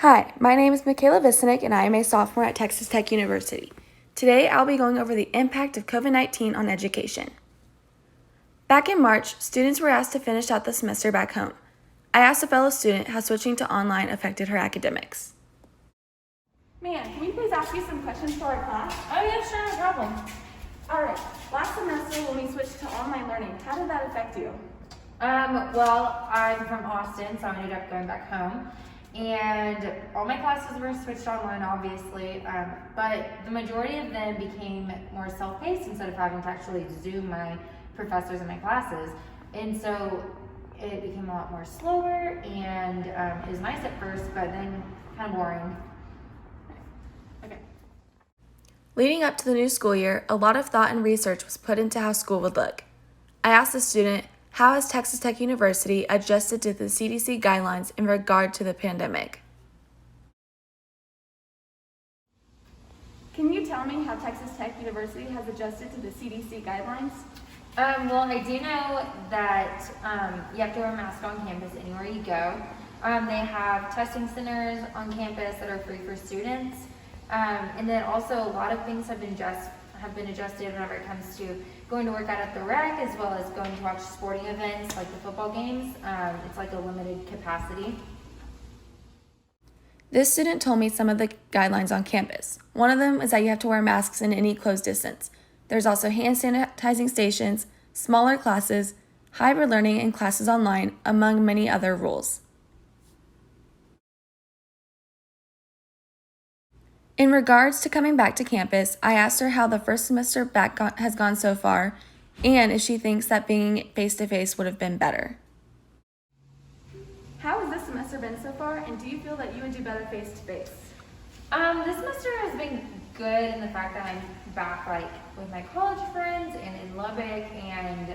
Hi, my name is Michaela Visnick and I am a sophomore at Texas Tech University. Today I'll be going over the impact of COVID-19 on education. Back in March, students were asked to finish out the semester back home. I asked a fellow student how switching to online affected her academics. Ma'am, can we please ask you some questions for our class? Oh yeah, sure, no problem. Alright, last semester when we switched to online learning, how did that affect you? Well, I'm from Austin, so I ended up going back home. And all my classes were switched online, obviously, but the majority of them became more self-paced instead of having to actually Zoom my professors in my classes. And so it became a lot more slower, and it was nice at first, but then kind of boring. Okay. Leading up to the new school year, a lot of thought and research was put into how school would look. I asked the student, how has Texas Tech University adjusted to the CDC guidelines in regard to the pandemic? Can you tell me how Texas Tech University has adjusted to the CDC guidelines? Well, I do know that you have to wear a mask on campus anywhere you go. They have testing centers on campus that are free for students. And then also a lot of things have been adjusted whenever it comes to going to work out at the rec, as well as going to watch sporting events like the football games. It's like a limited capacity. This student told me some of the guidelines on campus. One of them is that you have to wear masks in any close distance. There's also hand sanitizing stations, smaller classes, hybrid learning, and classes online, among many other rules. In regards to coming back to campus, I asked her how the first semester back has gone so far, and if she thinks that being face-to-face would have been better. How has this semester been so far, and do you feel that you would do better face-to-face? This semester has been good in the fact that I'm back with my college friends and in Lubbock, and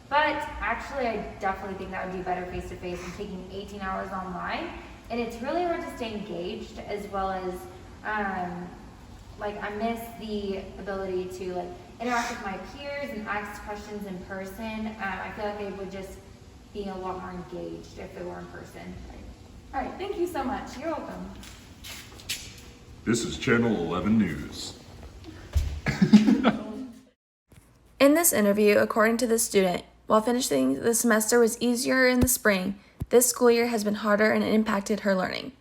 but actually I definitely think that would be better face-to-face than taking 18 hours online. And it's really hard to stay engaged, as well as I miss the ability to interact with my peers and ask questions in person. I feel like they would just be a lot more engaged if they were in person. All right, thank you so much. You're welcome. This is Channel 11 News. In this interview, according to the student, while finishing the semester was easier in the spring, this school year has been harder and impacted her learning.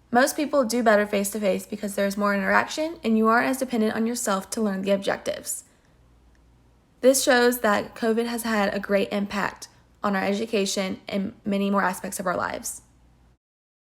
Most people do better face-to-face because there's more interaction and you aren't as dependent on yourself to learn the objectives. This shows that COVID has had a great impact on our education and many more aspects of our lives.